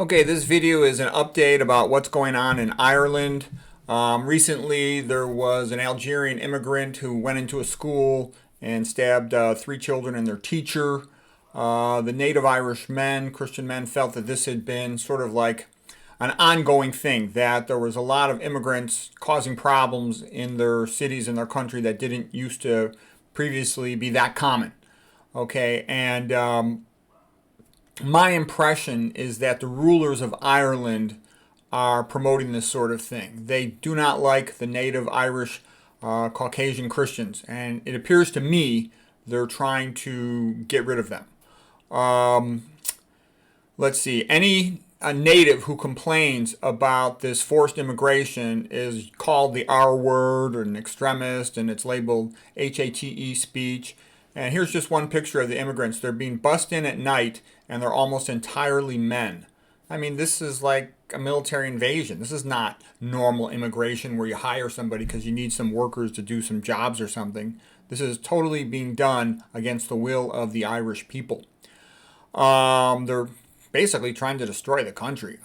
Okay, this video is an update about what's going on in Ireland. Recently, there was an Algerian immigrant who went into a school and stabbed three children and their teacher. The native Irish men, Christian men, felt that this had been sort of like an ongoing thing, that there was a lot of immigrants causing problems in their cities and their country that didn't used to previously be that common. Okay, and my impression is that the rulers of Ireland are promoting this sort of thing. They do not like the native Irish Caucasian Christians, and it appears to me they're trying to get rid of them. Let's see, any a native who complains about this forced immigration is called the R word or an extremist, and it's labeled HATE speech. And here's just one picture of the immigrants. They're being bussed in at night, and they're almost entirely men. I mean, this is like a military invasion. This is not normal immigration where you hire somebody because you need some workers to do some jobs or something. This is totally being done against the will of the Irish people. They're basically trying to destroy the country.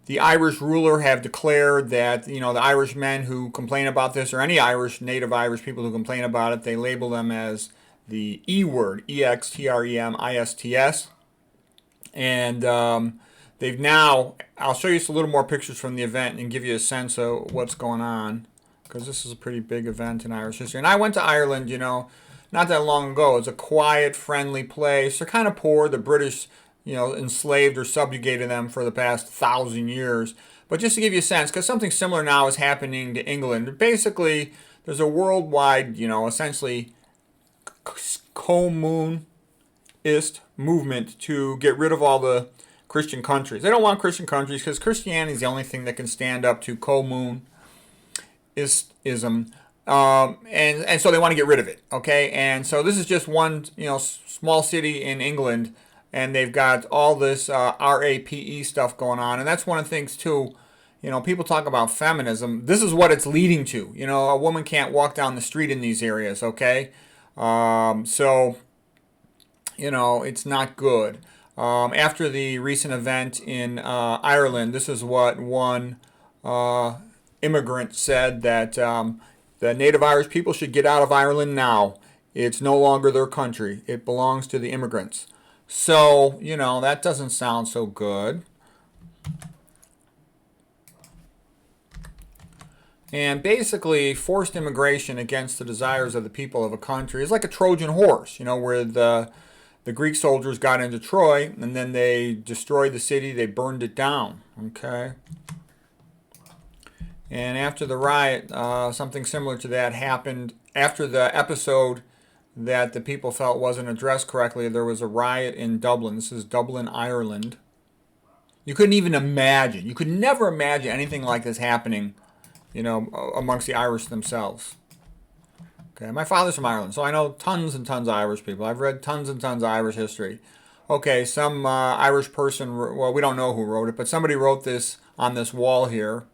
The Irish ruler have declared that, the Irish men who complain about this, or any native Irish people who complain about it, they label them as the E word, EXTREMISTS. And they've now, I'll show you a little more pictures from the event and give you a sense of what's going on, because this is a pretty big event in Irish history. And I went to Ireland, not that long ago. It's a quiet, friendly place. They're kind of poor. The British enslaved or subjugated them for the past 1,000 years. But just to give you a sense, because something similar now is happening to England. Basically, there's a worldwide, essentially communist movement to get rid of all the Christian countries. They don't want Christian countries because Christianity is the only thing that can stand up to communism. And so they want to get rid of it, okay? And so this is just one, small city in England, and they've got all this RAPE stuff going on. And that's one of the things, too, people talk about feminism. This is what it's leading to. A woman can't walk down the street in these areas, okay? So, it's not good. After the recent event in Ireland, this is what one immigrant said, that the native Irish people should get out of Ireland now. It's no longer their country. It belongs to the immigrants. So, that doesn't sound so good. And basically, forced immigration against the desires of the people of a country is like a Trojan horse, where the Greek soldiers got into Troy, and then they destroyed the city, they burned it down, okay? And after the riot, something similar to that happened. After the episode that the people felt wasn't addressed correctly, there was a riot in Dublin. This is Dublin, Ireland. You couldn't even imagine. You could never imagine anything like this happening, amongst the Irish themselves. Okay, my father's from Ireland, so I know tons and tons of Irish people. I've read tons and tons of Irish history. Okay, some Irish person, well, we don't know who wrote it, but somebody wrote this on this wall here.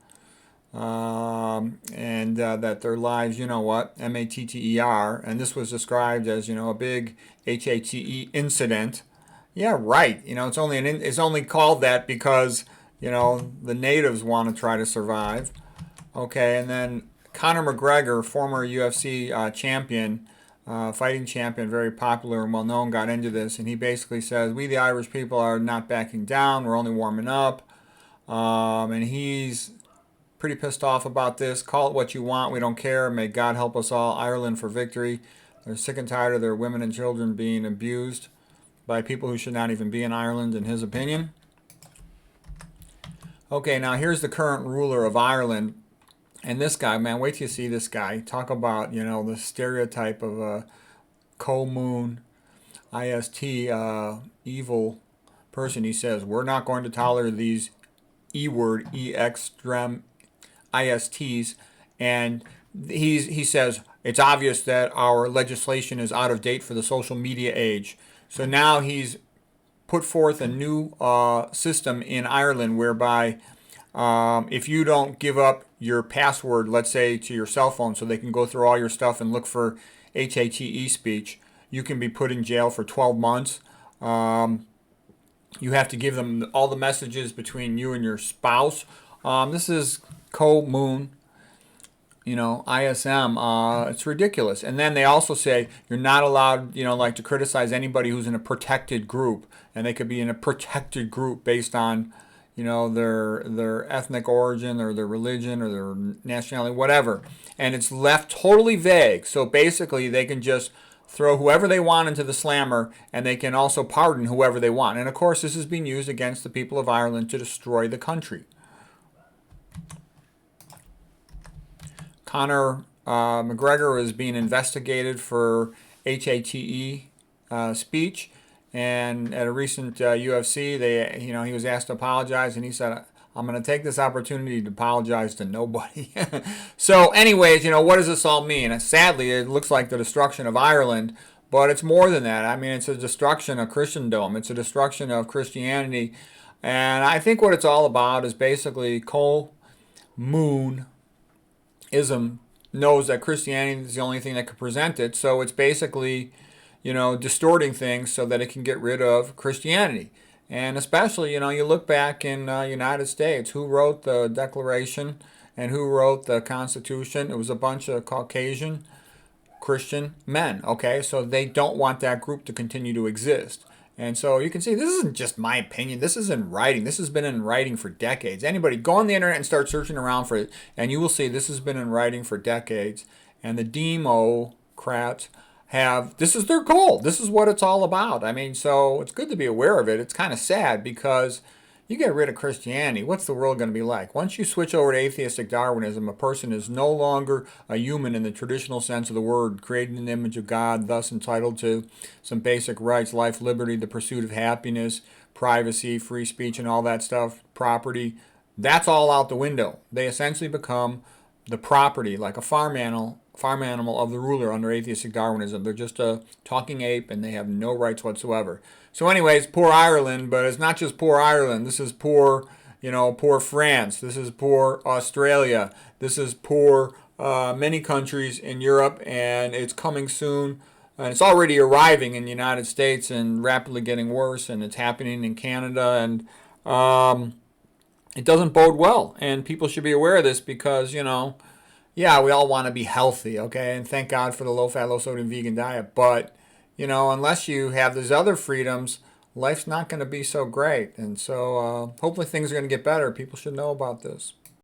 And that their lives, MATTER, and this was described as, a big HATE incident. Yeah, right. It's only called that because, the natives want to try to survive. Okay, and then Conor McGregor, former UFC champion, fighting champion, very popular and well known, got into this, and he basically says, we the Irish people are not backing down, we're only warming up, and he's pretty pissed off about this. Call it what you want, we don't care. May God help us all. Ireland for victory. They're sick and tired of their women and children being abused by people who should not even be in Ireland, in his opinion. Okay, now here's the current ruler of Ireland. And this guy, man, wait till you see this guy. Talk about, the stereotype of a communist, evil person. He says, we're not going to tolerate these E-word, extreme ISTs, and he says it's obvious that our legislation is out of date for the social media age. So now he's put forth a new system in Ireland whereby if you don't give up your password, let's say to your cell phone, so they can go through all your stuff and look for HATE speech, you can be put in jail for 12 months. You have to give them all the messages between you and your spouse. This is co-moon, ISM. It's ridiculous. And then they also say you're not allowed, like to criticize anybody who's in a protected group, and they could be in a protected group based on, their ethnic origin or their religion or their nationality, whatever. And it's left totally vague. So basically, they can just throw whoever they want into the slammer, and they can also pardon whoever they want. And of course, this is being used against the people of Ireland to destroy the country. Conor McGregor is being investigated for HATE speech, and at a recent UFC, he was asked to apologize, and he said, "I'm going to take this opportunity to apologize to nobody." So, anyways, what does this all mean? And sadly, it looks like the destruction of Ireland, but it's more than that. I mean, it's a destruction of Christendom. It's a destruction of Christianity, and I think what it's all about is basically Moon ism knows that Christianity is the only thing that can present it. So it's basically, distorting things so that it can get rid of Christianity. And especially, you look back in United States, who wrote the Declaration and who wrote the Constitution? It was a bunch of Caucasian Christian men. Okay, so they don't want that group to continue to exist. And so you can see this isn't just my opinion. This is in writing. This has been in writing for decades. Anybody go on the internet and start searching around for it, and you will see this has been in writing for decades. And the Democrats this is their goal. This is what it's all about. I mean, so it's good to be aware of it. It's kind of sad because you get rid of Christianity, what's the world going to be like? Once you switch over to atheistic Darwinism, a person is no longer a human in the traditional sense of the word, created in the image of God, thus entitled to some basic rights, life, liberty, the pursuit of happiness, privacy, free speech, and all that stuff, property. That's all out the window. They essentially become the property, like a farm animal of the ruler under atheistic Darwinism. They're just a talking ape, and they have no rights whatsoever. So anyways, poor Ireland, but it's not just poor Ireland. This is poor, poor France. This is poor Australia. This is poor many countries in Europe, and it's coming soon. And it's already arriving in the United States and rapidly getting worse, and it's happening in Canada, and it doesn't bode well. And people should be aware of this because, yeah, we all want to be healthy, okay? And thank God for the low-fat, low-sodium vegan diet. But, unless you have these other freedoms, life's not going to be so great. And so hopefully things are going to get better. People should know about this.